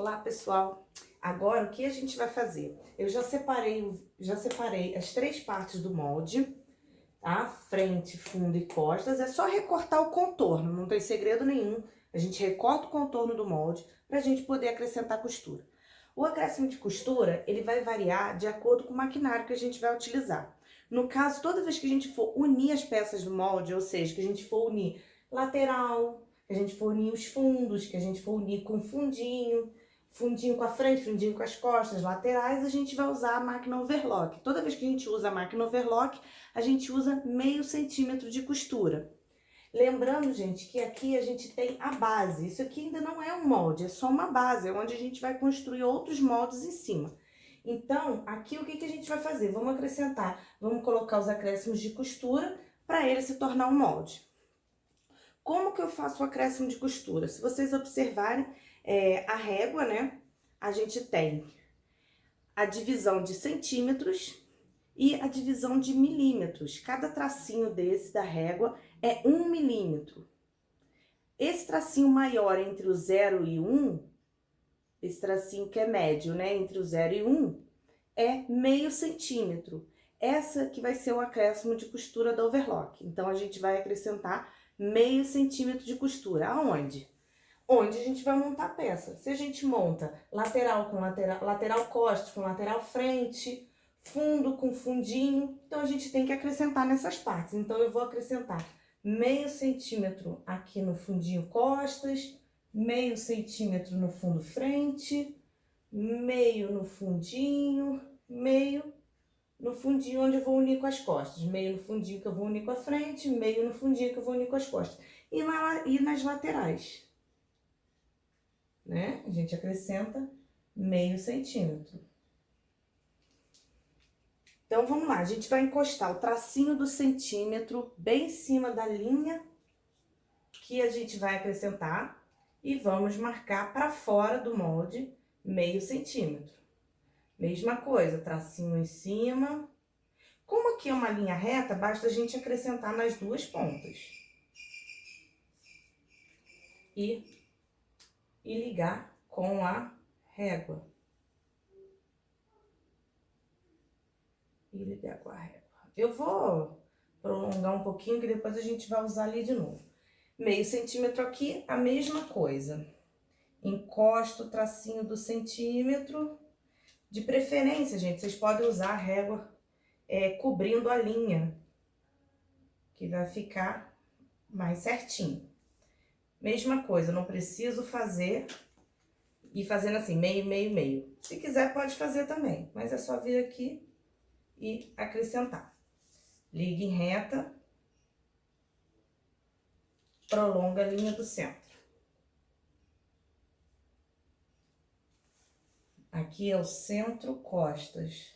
Olá, pessoal! Agora, o que a gente vai fazer? Eu já separei as três partes do molde, tá? Frente, fundo e costas. É só recortar o contorno, não tem segredo nenhum. A gente recorta o contorno do molde pra gente poder acrescentar costura. O acréscimo de costura, ele vai variar de acordo com o maquinário que a gente vai utilizar. No caso, toda vez que a gente for unir as peças do molde, ou seja, que a gente for unir lateral, que a gente for unir os fundos, que a gente for unir com fundinho com a frente, fundinho com as costas, laterais, a gente vai usar a máquina overlock. Toda vez que a gente usa a máquina overlock, a gente usa meio centímetro de costura. Lembrando, gente, que aqui a gente tem a base. Isso aqui ainda não é um molde, é só uma base, é onde a gente vai construir outros moldes em cima. Então, aqui o que a gente vai fazer? Vamos acrescentar, vamos colocar os acréscimos de costura para ele se tornar um molde. Como que eu faço o acréscimo de costura? Se vocês observarem a régua, né? A gente tem a divisão de centímetros e a divisão de milímetros. Cada tracinho desse da régua é 1 milímetro. Esse tracinho maior entre o 0 e 1, esse tracinho que é médio, né? Entre o 0 e 1, é meio centímetro. Essa que vai ser o acréscimo de costura da overlock. Então, a gente vai acrescentar meio centímetro de costura. Aonde? Onde a gente vai montar a peça. Se a gente monta lateral com lateral costas com lateral frente, fundo com fundinho, então a gente tem que acrescentar nessas partes. Então, eu vou acrescentar meio centímetro aqui no fundinho costas, meio centímetro no fundo frente, meio no fundinho, meio no fundinho onde eu vou unir com as costas, meio no fundinho que eu vou unir com a frente, meio no fundinho que eu vou unir com as costas. E nas laterais, né? A gente acrescenta meio centímetro. Então, vamos lá, a gente vai encostar o tracinho do centímetro bem em cima da linha que a gente vai acrescentar e vamos marcar para fora do molde meio centímetro. Mesma coisa, tracinho em cima. Como aqui é uma linha reta, basta a gente acrescentar nas duas pontas. E ligar com a régua. E ligar com a régua. Eu vou prolongar um pouquinho, que depois a gente vai usar ali de novo. Meio centímetro aqui, a mesma coisa. Encosto o tracinho do centímetro. De preferência, gente, vocês podem usar a régua cobrindo a linha, que vai ficar mais certinho. Mesma coisa, não preciso fazer e fazendo assim, meio, meio, meio. Se quiser, pode fazer também, mas é só vir aqui e acrescentar. Liga em reta, prolonga a linha do centro. Aqui é o centro costas.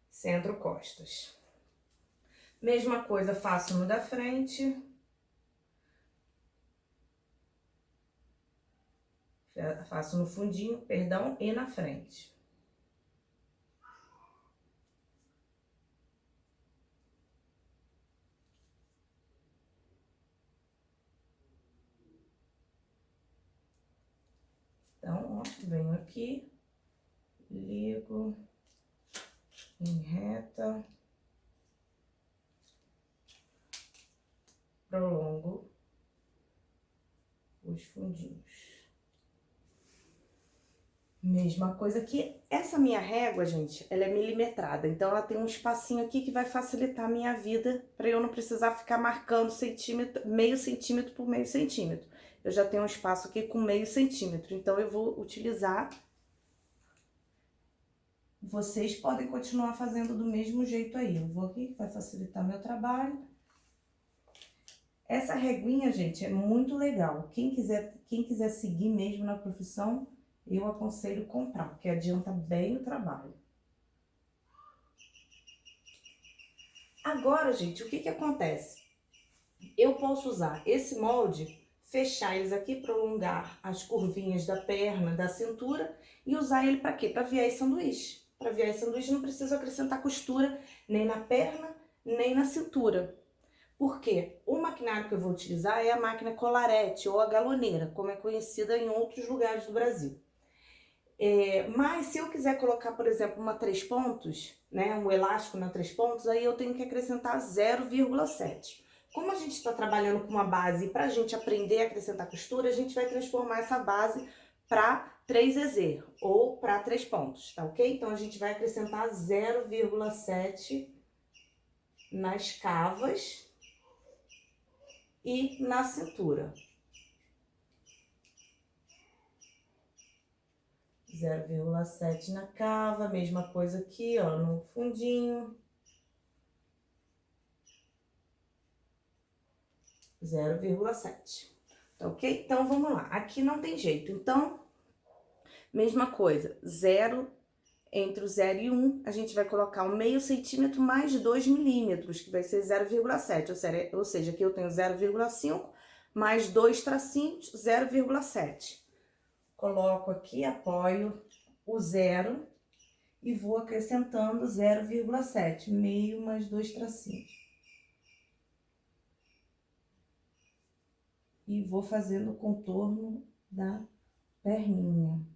Centro costas. Mesma coisa faço no da frente. Faço no fundinho, perdão, e na frente. Então, ó, venho aqui, ligo em reta, prolongo os fundinhos. Mesma coisa aqui. Essa minha régua, gente, ela é milimetrada, então ela tem um espacinho aqui que vai facilitar a minha vida, para eu não precisar ficar marcando meio centímetro por meio centímetro. Eu já tenho um espaço aqui com meio centímetro, então eu vou utilizar. Vocês podem continuar fazendo do mesmo jeito aí. Eu vou aqui, que vai facilitar meu trabalho. Essa reguinha, gente, é muito legal. Quem quiser seguir mesmo na profissão, eu aconselho comprar, porque adianta bem o trabalho. Agora, gente, o que acontece? Eu posso usar esse molde, fechar eles aqui, prolongar as curvinhas da perna, da cintura, e usar ele para quê? Para viés sanduíche. Para viés sanduíche não preciso acrescentar costura nem na perna, nem na cintura. Porque o maquinário que eu vou utilizar é a máquina Colarete ou a galoneira, como é conhecida em outros lugares do Brasil. Mas se eu quiser colocar, por exemplo, uma 3 pontos, né, um elástico na 3 pontos, aí eu tenho que acrescentar 0,7. Como a gente está trabalhando com uma base para a gente aprender a acrescentar costura, a gente vai transformar essa base para 3EZ ou para 3 pontos, tá ok? Então a gente vai acrescentar 0,7 nas cavas e na cintura. 0,7 na cava, mesma coisa aqui, ó, no fundinho. 0,7. Tá ok? Então, vamos lá. Aqui não tem jeito. Então, mesma coisa. Entre o 0 e 1, a gente vai colocar um meio centímetro mais 2 milímetros, que vai ser 0,7. Ou seja, aqui eu tenho 0,5 mais 2 tracinhos, 0,7. Coloco aqui, apoio o 0 e vou acrescentando 0,7, meio mais 2 tracinhos. E vou fazendo o contorno da perninha.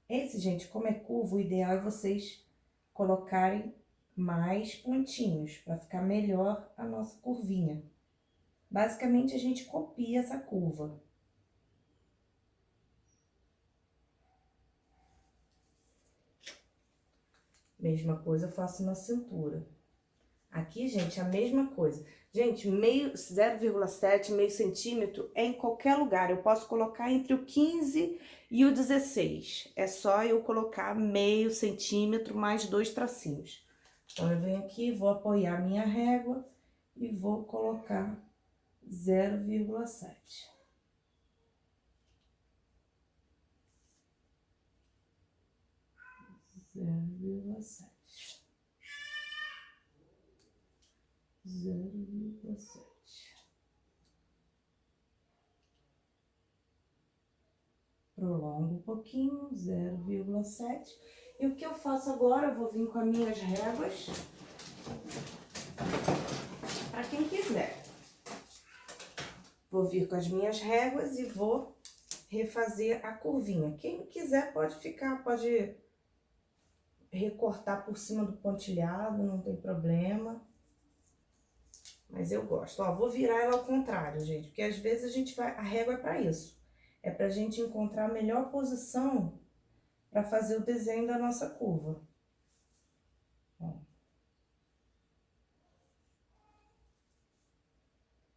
Esse, gente, como é curvo, o ideal é vocês colocarem mais pontinhos, para ficar melhor a nossa curvinha. Basicamente, a gente copia essa curva. Mesma coisa eu faço na cintura. Aqui, gente, a mesma coisa. Gente, 0,7, meio centímetro é em qualquer lugar. Eu posso colocar entre o 15 e o 16. É só eu colocar meio centímetro mais 2 tracinhos. Então, eu venho aqui, vou apoiar minha régua e vou colocar 0,7. Prolongo um pouquinho, 0,7. E o que eu faço agora, eu vou vir com as minhas réguas, para quem quiser. Vou vir com as minhas réguas e vou refazer a curvinha. Quem quiser pode recortar por cima do pontilhado, não tem problema. Mas eu gosto. Ó, vou virar ela ao contrário, gente, porque às vezes a régua é para isso. É pra gente encontrar a melhor posição para fazer o desenho da nossa curva. Ó.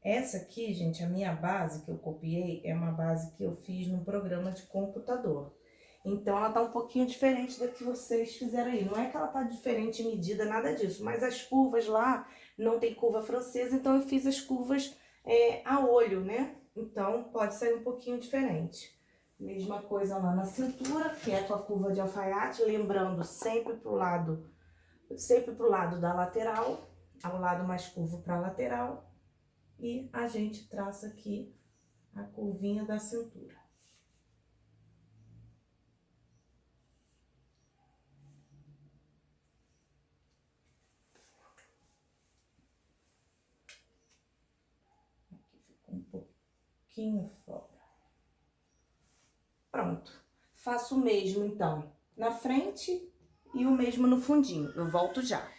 Essa aqui, gente, a minha base que eu copiei é uma base que eu fiz num programa de computador. Então, ela tá um pouquinho diferente da que vocês fizeram aí. Não é que ela tá diferente em medida, nada disso. Mas as curvas lá não tem curva francesa, então eu fiz as curvas a olho, né? Então, pode sair um pouquinho diferente. Mesma coisa lá na cintura, que é com a curva de alfaiate, lembrando sempre pro lado da lateral, ao lado mais curvo para a lateral. E a gente traça aqui a curvinha da cintura. Aqui ficou um pouquinho fora. Pronto. Faço o mesmo, então, na frente e o mesmo no fundinho. Eu volto já.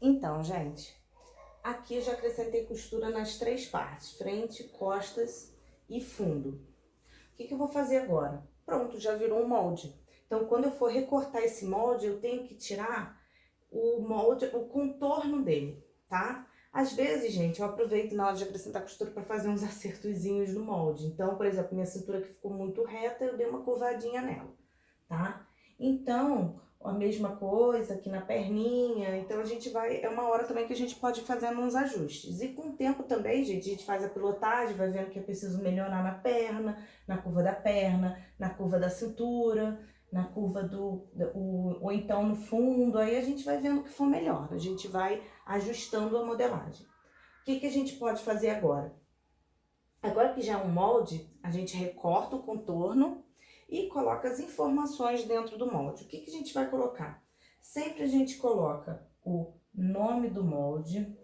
Então, gente, aqui eu já acrescentei costura nas 3 partes, frente, costas e fundo. O que eu vou fazer agora? Pronto, já virou um molde. Então, quando eu for recortar esse molde, eu tenho que tirar o molde, o contorno dele, tá? Às vezes, gente, eu aproveito na hora de acrescentar costura para fazer uns acertozinhos no molde. Então, por exemplo, minha cintura que ficou muito reta, eu dei uma curvadinha nela, tá? Então, a mesma coisa aqui na perninha. Então, é uma hora também que a gente pode ir fazendo uns ajustes. E com o tempo também, gente, a gente faz a pilotagem, vai vendo que é preciso melhorar na perna, na curva da perna, na curva da cintura. na curva ou então no fundo, aí a gente vai vendo o que for melhor, a gente vai ajustando a modelagem. O que que a gente pode fazer agora? Agora que já é um molde, a gente recorta o contorno e coloca as informações dentro do molde. O que que a gente vai colocar? Sempre a gente coloca o nome do molde,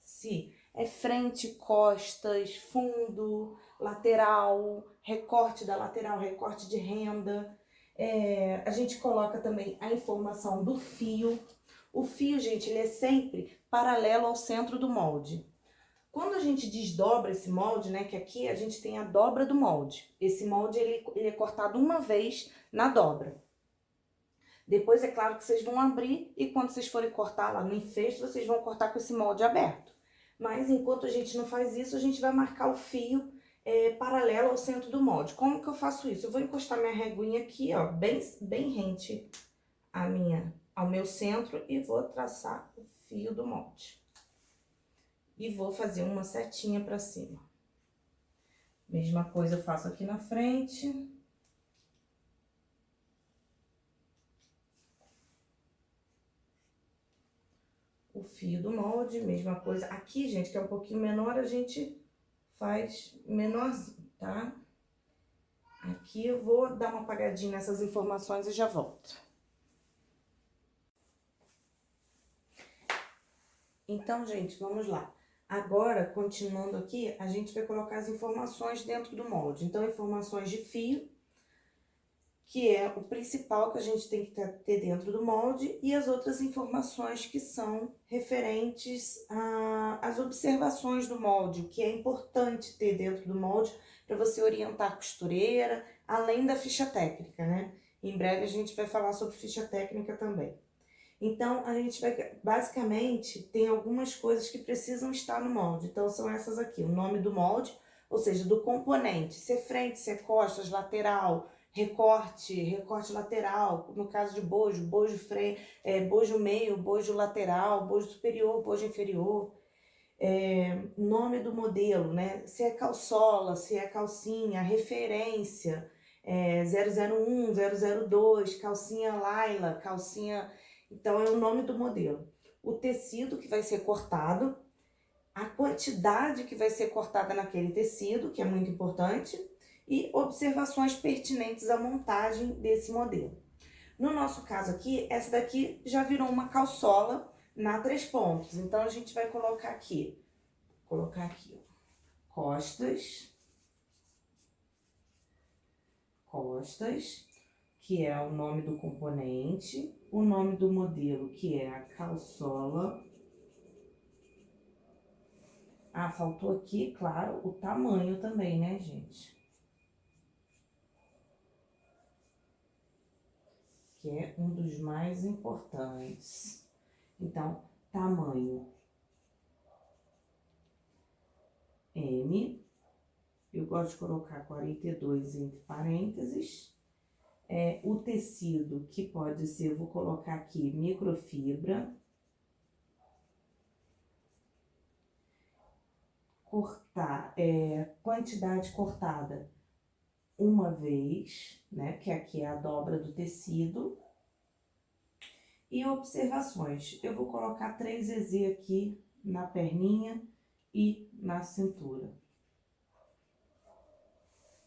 se é frente, costas, fundo, lateral, recorte da lateral, recorte de renda. A gente coloca também a informação do fio. O fio, gente, ele é sempre paralelo ao centro do molde. Quando a gente desdobra esse molde, né, que aqui a gente tem a dobra do molde. Esse molde, ele é cortado uma vez na dobra. Depois, é claro que vocês vão abrir e quando vocês forem cortar lá no enfeite, vocês vão cortar com esse molde aberto. Mas enquanto a gente não faz isso, a gente vai marcar o fio paralelo ao centro do molde. Como que eu faço isso? Eu vou encostar minha reguinha aqui, ó, bem rente ao meu centro e vou traçar o fio do molde. E vou fazer uma setinha pra cima. Mesma coisa eu faço aqui na frente. O fio do molde, mesma coisa. Aqui, gente, que é um pouquinho menor, a gente faz menorzinho, tá? Aqui eu vou dar uma apagadinha nessas informações e já volto. Então, gente, vamos lá. Agora, continuando aqui, a gente vai colocar as informações dentro do molde. Então, informações de fio, que é o principal que a gente tem que ter dentro do molde, e as outras informações que são referentes às observações do molde, o que é importante ter dentro do molde para você orientar a costureira, além da ficha técnica, né? Em breve a gente vai falar sobre ficha técnica também. Então, a gente vai, basicamente, tem algumas coisas que precisam estar no molde. Então, são essas aqui, o nome do molde, ou seja, do componente, se é frente, se é costas, lateral, recorte lateral, no caso de bojo, bojo meio, bojo lateral, bojo superior, bojo inferior. Nome do modelo, né? Se é calçola, se é calcinha, referência, 001, 002, calcinha Laila, calcinha... Então, é o nome do modelo. O tecido que vai ser cortado, a quantidade que vai ser cortada naquele tecido, que é muito importante, e observações pertinentes à montagem desse modelo. No nosso caso aqui, essa daqui já virou uma calçola na 3 pontos. Então, a gente vai colocar aqui, ó, costas, que é o nome do componente, o nome do modelo, que é a calçola. Ah, faltou aqui, claro, o tamanho também, né, gente? Que é um dos mais importantes. Então, tamanho M, eu gosto de colocar 42 entre parênteses. O tecido, que pode ser, eu vou colocar aqui microfibra. Cortar, quantidade cortada uma vez, né, que aqui é a dobra do tecido. E observações, eu vou colocar 3 EZ aqui na perninha e na cintura,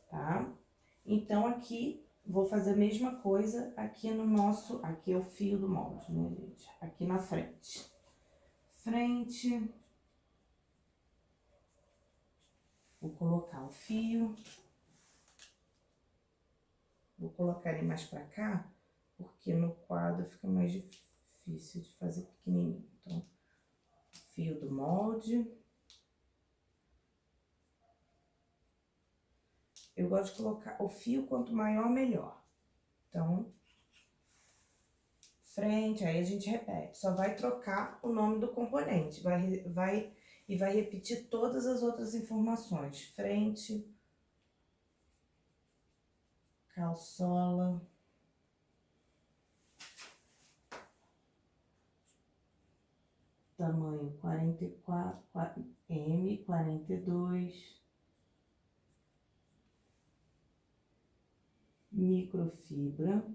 tá? Então, aqui, vou fazer a mesma coisa aqui no nosso, aqui é o fio do molde, né, gente? Aqui na frente. Vou colocar o fio. Vou colocar ele mais pra cá, porque no quadro fica mais difícil de fazer pequenininho. Então, fio do molde. Eu gosto de colocar o fio, quanto maior, melhor. Então, frente, aí a gente repete. Só vai trocar o nome do componente. Vai repetir todas as outras informações. Frente, calçola, tamanho 44, M, 42, microfibra.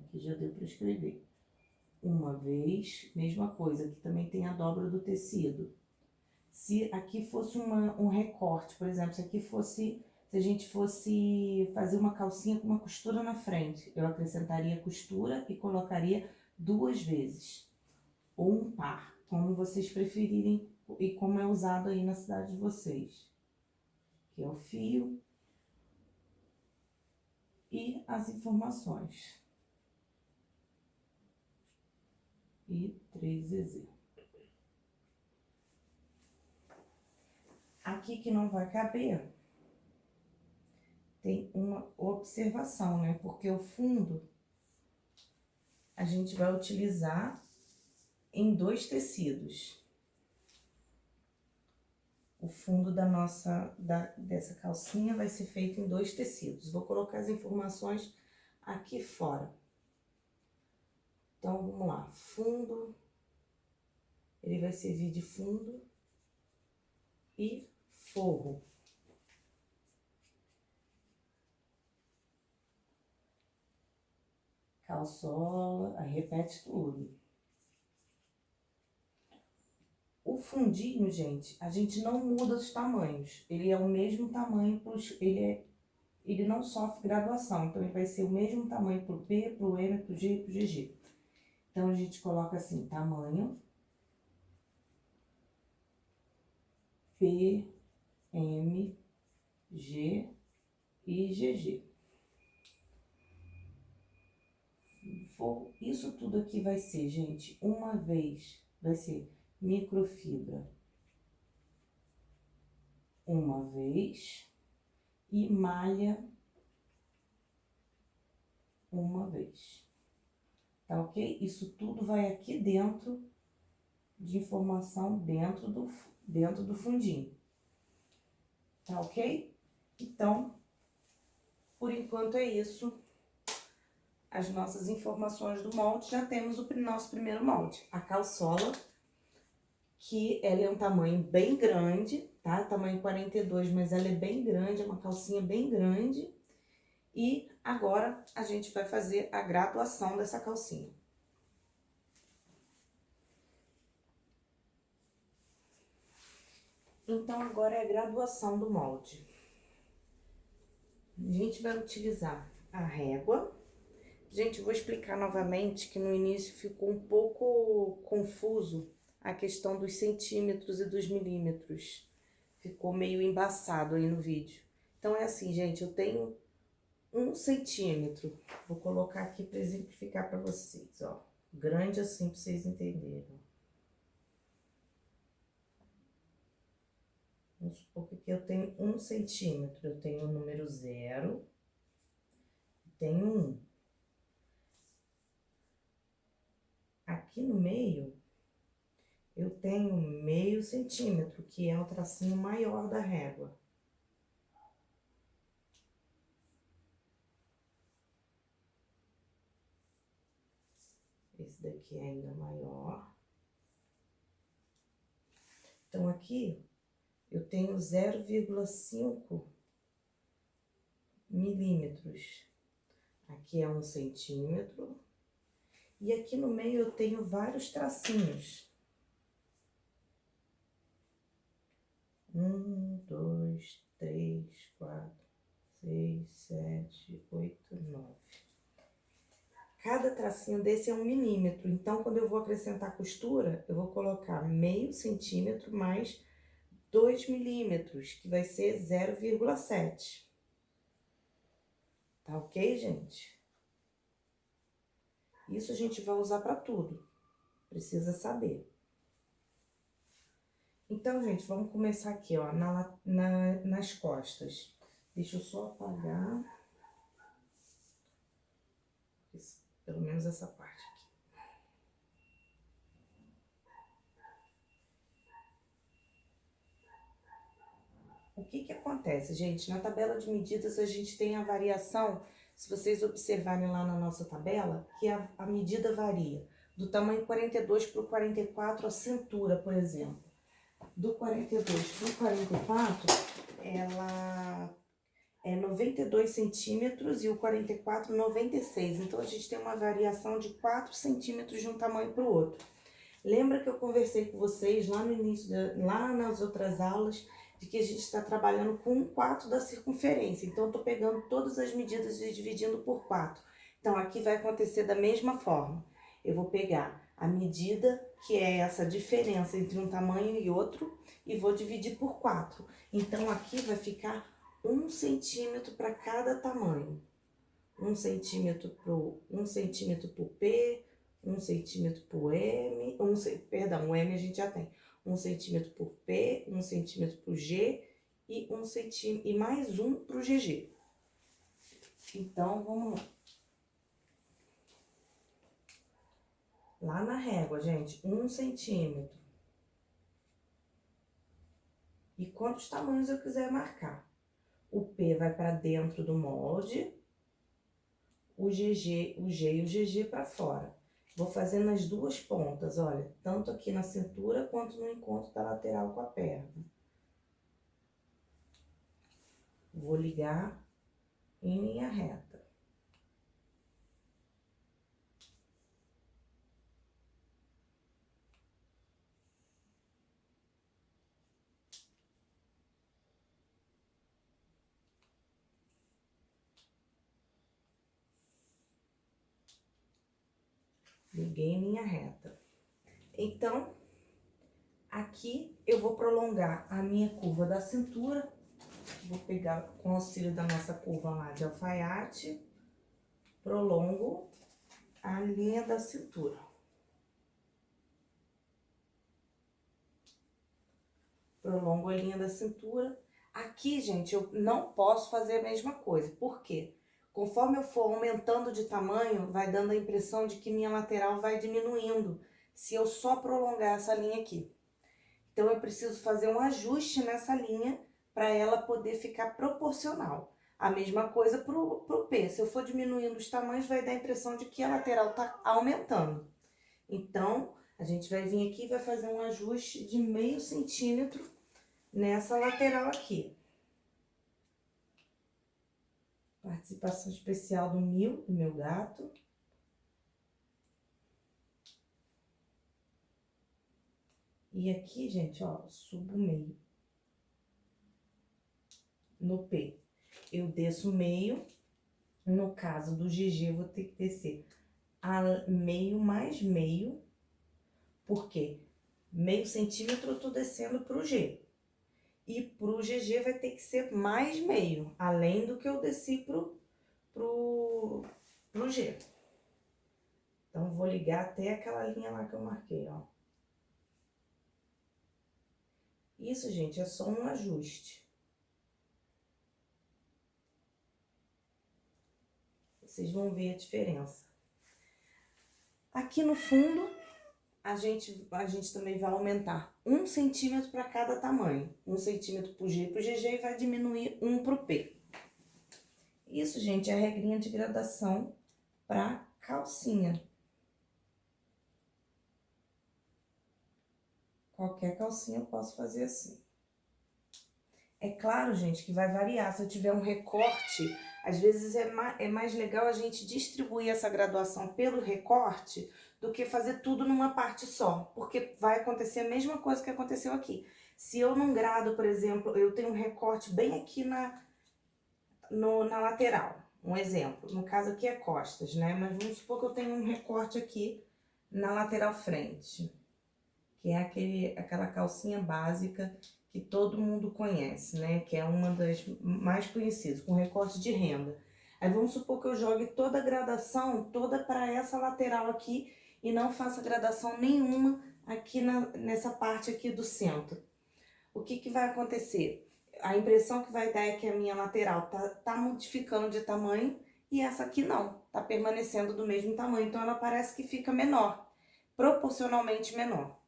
Aqui já deu para escrever. Uma vez, mesma coisa, aqui também tem a dobra do tecido. Se aqui fosse um recorte, por exemplo, se a gente fosse fazer uma calcinha com uma costura na frente, eu acrescentaria costura e colocaria 2 vezes. Ou um par, como vocês preferirem e como é usado aí na cidade de vocês. Que é o fio e as informações. E 3 exemplos. Aqui que não vai caber, tem uma observação, né? Porque o fundo a gente vai utilizar em 2 tecidos. O fundo dessa calcinha vai ser feito em 2 tecidos. Vou colocar as informações aqui fora. Então, vamos lá. Fundo, ele vai servir de fundo e forro. Calçola, aí repete tudo. O fundinho, gente, a gente não muda os tamanhos. Ele é o mesmo tamanho, ele não sofre graduação. Então, ele vai ser o mesmo tamanho pro P, pro M, pro G e pro GG. Então, a gente coloca assim, tamanho P, M, G e GG. Isso tudo aqui vai ser, gente, uma vez, vai ser microfibra uma vez e malha uma vez. Tá ok? Isso tudo vai aqui dentro de informação dentro do fundinho. Tá ok? Então, por enquanto é isso. As nossas informações do molde, já temos o nosso primeiro molde. A calçola, que ela é um tamanho bem grande, tá? Tamanho 42, mas ela é bem grande, é uma calcinha bem grande. E agora a gente vai fazer a graduação dessa calcinha. Então, agora é a graduação do molde. A gente vai utilizar a régua. Gente, eu vou explicar novamente que no início ficou um pouco confuso a questão dos centímetros e dos milímetros. Ficou meio embaçado aí no vídeo. Então, é assim, gente, eu tenho 1 centímetro. Vou colocar aqui para exemplificar para vocês, ó. Grande assim para vocês entenderem. Vamos supor que aqui eu tenho 1 centímetro. Eu tenho o número 0, tenho 1. Aqui no meio, eu tenho meio centímetro, que é o tracinho maior da régua. Esse daqui é ainda maior. Então, aqui, eu tenho 0,5 milímetros. Aqui é 1 centímetro. E aqui no meio eu tenho vários tracinhos. 1, 2, 3, 4, 6, 7, 8, 9. Cada tracinho desse é 1 milímetro. Então, quando eu vou acrescentar costura, eu vou colocar meio centímetro mais 2 milímetros, que vai ser 0,7. Tá ok, gente? Isso a gente vai usar para tudo. Precisa saber. Então, gente, vamos começar aqui, ó, nas costas. Deixa eu só apagar. Pelo menos essa parte aqui. O que que acontece, gente? Na tabela de medidas a gente tem a variação, se vocês observarem lá na nossa tabela, que a medida varia do tamanho 42 para o 44, a cintura, por exemplo. Do 42 para o 44, ela é 92 centímetros e o 44, 96. Então, a gente tem uma variação de 4 centímetros de um tamanho para o outro. Lembra que eu conversei com vocês lá no início, lá nas outras aulas, de que a gente está trabalhando com 1/4 da circunferência. Então, eu tô pegando todas as medidas e dividindo por 4. Então, aqui vai acontecer da mesma forma. Eu vou pegar a medida, que é essa diferença entre um tamanho e outro, e vou dividir por 4. Então, aqui vai ficar 1 centímetro para cada tamanho. 1 centímetro pro P, 1 centímetro pro M, perdão, o M a gente já tem. 1 centímetro pro P, 1 centímetro pro G e e mais um pro GG. Então, vamos lá. Lá na régua, gente, 1 centímetro. E quantos tamanhos eu quiser marcar. O P vai para dentro do molde, o G e o GG para fora. Vou fazer nas duas pontas, olha, tanto aqui na cintura quanto no encontro da lateral com a perna. Vou ligar em linha reta. Liguei em linha reta. Então, aqui eu vou prolongar a minha curva da cintura. Vou pegar com o auxílio da nossa curva lá de alfaiate, prolongo a linha da cintura. Prolongo a linha da cintura. Aqui, gente, eu não posso fazer a mesma coisa. Por quê? Conforme eu for aumentando de tamanho, vai dando a impressão de que minha lateral vai diminuindo, se eu só prolongar essa linha aqui. Então, eu preciso fazer um ajuste nessa linha para ela poder ficar proporcional. A mesma coisa pro P. Se eu for diminuindo os tamanhos, vai dar a impressão de que a lateral tá aumentando. Então, a gente vai vir aqui e vai fazer um ajuste de meio centímetro nessa lateral aqui. Participação especial do meu gato. E aqui, gente, ó, subo meio. No P, eu desço meio. No caso do GG, eu vou ter que descer a meio mais meio. Por quê? Meio centímetro eu tô descendo pro G. E pro GG vai ter que ser mais meio, além do que eu desci pro G. Então, vou ligar até aquela linha lá que eu marquei, ó. Isso, gente, é só um ajuste. Vocês vão ver a diferença. Aqui no fundo, a gente também vai aumentar 1 centímetro para cada tamanho. 1 centímetro pro G e pro GG e vai diminuir 1 pro P. Isso, gente, é a regrinha de gradação para calcinha. Qualquer calcinha eu posso fazer assim. É claro, gente, que vai variar. Se eu tiver um recorte, às vezes é mais legal a gente distribuir essa graduação pelo recorte do que fazer tudo numa parte só. Porque vai acontecer a mesma coisa que aconteceu aqui. Se eu não grado, por exemplo, eu tenho um recorte bem aqui na lateral. Um exemplo, no caso aqui é costas, né? Mas vamos supor que eu tenho um recorte aqui na lateral frente. Que é aquela calcinha básica que todo mundo conhece, né? Que é uma das mais conhecidas, com recorte de renda. Aí vamos supor que eu jogue toda a gradação, toda para essa lateral aqui e não faça gradação nenhuma aqui nessa parte aqui do centro. O que vai acontecer? A impressão que vai dar é que a minha lateral tá modificando de tamanho e essa aqui não, tá permanecendo do mesmo tamanho. Então, ela parece que fica menor, proporcionalmente menor.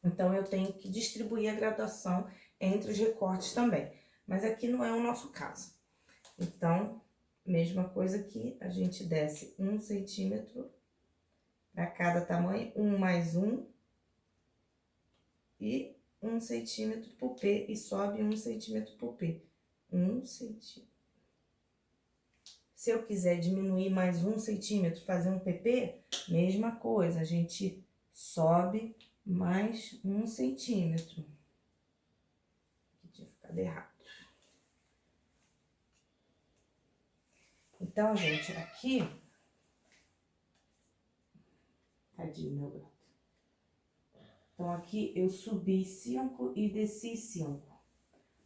Então, eu tenho que distribuir a graduação entre os recortes também. Mas aqui não é o nosso caso. Então, mesma coisa aqui, a gente desce 1 centímetro para cada tamanho, 1 mais 1. E 1 centímetro por P e sobe 1 centímetro por P. 1 centímetro. Se eu quiser diminuir mais 1 centímetro, fazer um PP, mesma coisa, a gente sobe mais 1 centímetro. Aqui tinha ficado errado. Então, gente, aqui... Tadinho, meu gato. Então, aqui eu subi 5 e desci 5.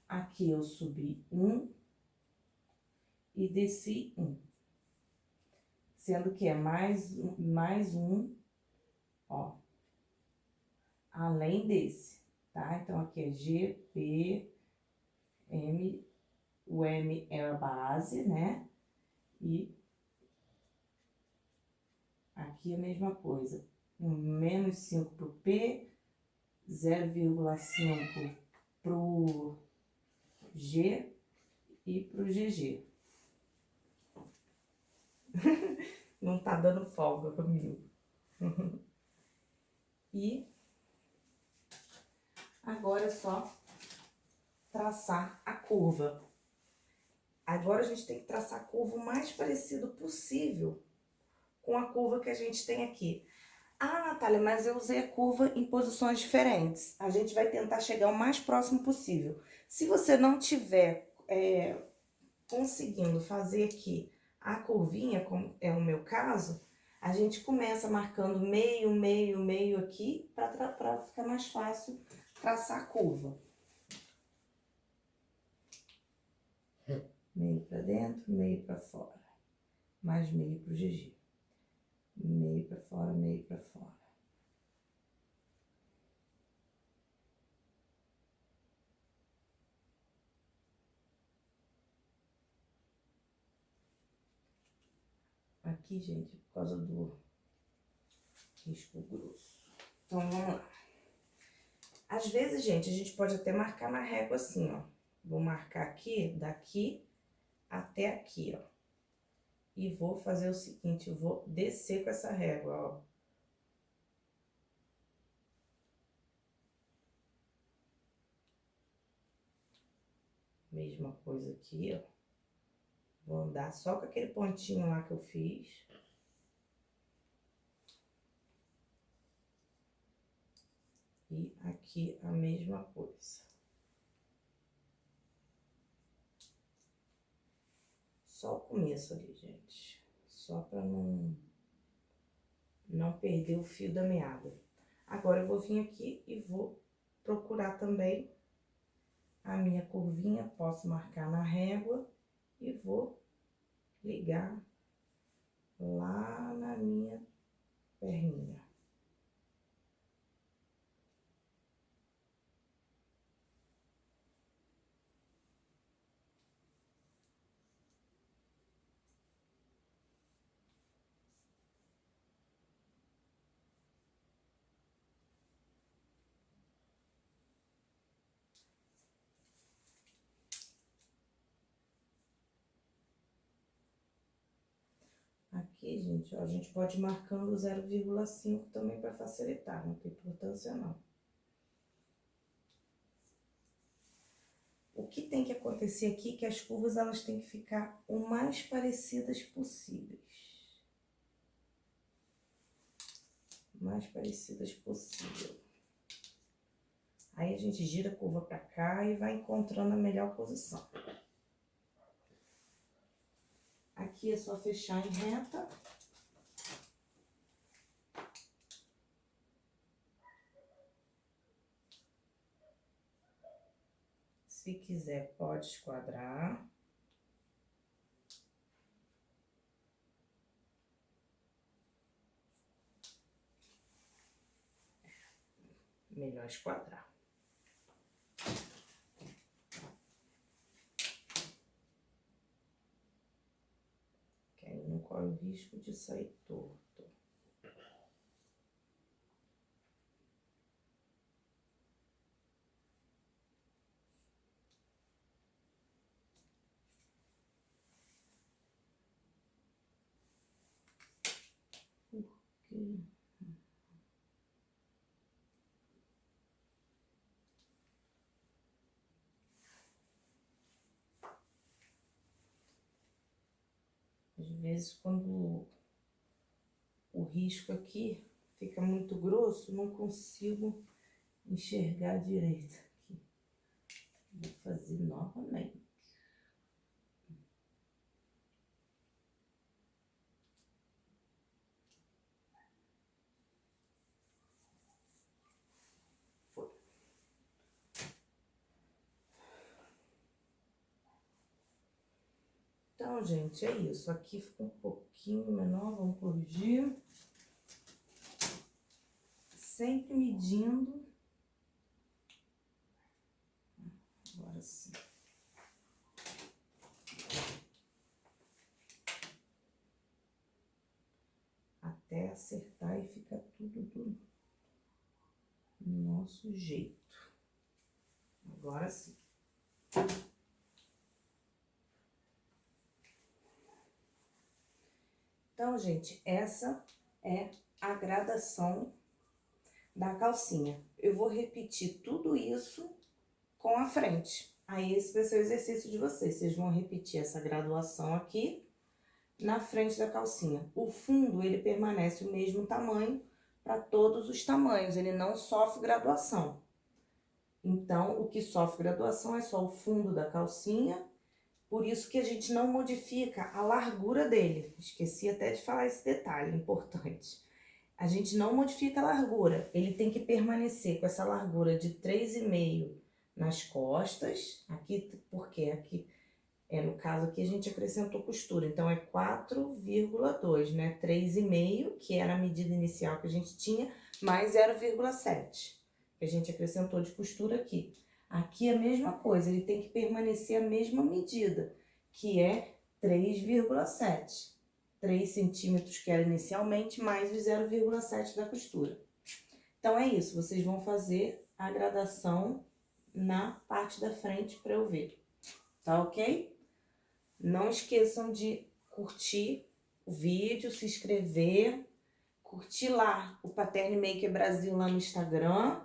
Aqui eu subi 1 e desci 1. Sendo que é mais um, ó, além desse, tá? Então, aqui é G, P, M, o M é a base, né? E aqui a mesma coisa, menos 5 pro P, 0,5 pro G e pro GG. Não tá dando folga comigo. E agora é só traçar a curva. Agora a gente tem que traçar a curva o mais parecido possível com a curva que a gente tem aqui. Ah, Natália, mas eu usei a curva em posições diferentes. A gente vai tentar chegar o mais próximo possível. Se você não tiver conseguindo fazer aqui a curvinha, como é o meu caso, a gente começa marcando meio, meio, meio aqui, para ficar mais fácil traçar a curva. Meio para dentro, meio para fora. Mais meio pro GG. Meio para fora, meio para fora. Aqui, gente, por causa do risco grosso. Então, vamos lá. Às vezes, gente, a gente pode até marcar na régua assim, ó. Vou marcar aqui, daqui até aqui, ó. E vou fazer o seguinte, eu vou descer com essa régua, ó. Mesma coisa aqui, ó. Vou andar só com aquele pontinho lá que eu fiz. E aqui a mesma coisa. Só o começo ali, gente. Só pra não perder o fio da meada. Agora eu vou vir aqui e vou procurar também a minha curvinha. Posso marcar na régua e vou ligar lá na minha perninha. Aqui, gente, ó, a gente pode ir marcando 0,5 também para facilitar, não tem importância não. O que tem que acontecer aqui é que as curvas elas têm que ficar o mais parecidas possíveis. O mais parecidas possível. Aí a gente gira a curva para cá e vai encontrando a melhor posição. Aqui é só fechar em reta. Se quiser, pode esquadrar. Melhor esquadrar. Que aí não corre o risco de sair torto. Porque... vezes quando o risco aqui fica muito grosso, não consigo enxergar direito aqui. Vou fazer novamente. Foi. Então, gente, é isso. Aqui ficou um pouquinho menor, vamos corrigir. Sempre medindo. Agora sim. Até acertar e ficar tudo do nosso jeito. Agora sim. Então, gente, essa é a gradação da calcinha. Eu vou repetir tudo isso com a frente. Aí, esse vai ser o exercício de vocês. Vocês vão repetir essa graduação aqui na frente da calcinha. O fundo, ele permanece o mesmo tamanho para todos os tamanhos. Ele não sofre graduação. Então, o que sofre graduação é só o fundo da calcinha. Por isso que a gente não modifica a largura dele. Esqueci até de falar esse detalhe importante. A gente não modifica a largura. Ele tem que permanecer com essa largura de 3,5 nas costas. Aqui, porque aqui, no caso aqui, a gente acrescentou costura. Então, é 4,2, né? 3,5, que era a medida inicial que a gente tinha, mais 0,7, que a gente acrescentou de costura aqui. Aqui é a mesma coisa, ele tem que permanecer a mesma medida, que é 3,7. 3 centímetros que era inicialmente, mais os 0,7 da costura. Então, é isso. Vocês vão fazer a gradação na parte da frente para eu ver. Tá ok? Não esqueçam de curtir o vídeo, se inscrever, curtir lá o Pattern Maker Brasil lá no Instagram.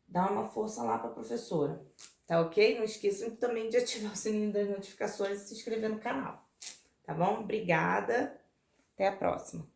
Dá uma força lá para a professora, tá ok? Não esqueçam também de ativar o sininho das notificações e se inscrever no canal, tá bom? Obrigada, até a próxima.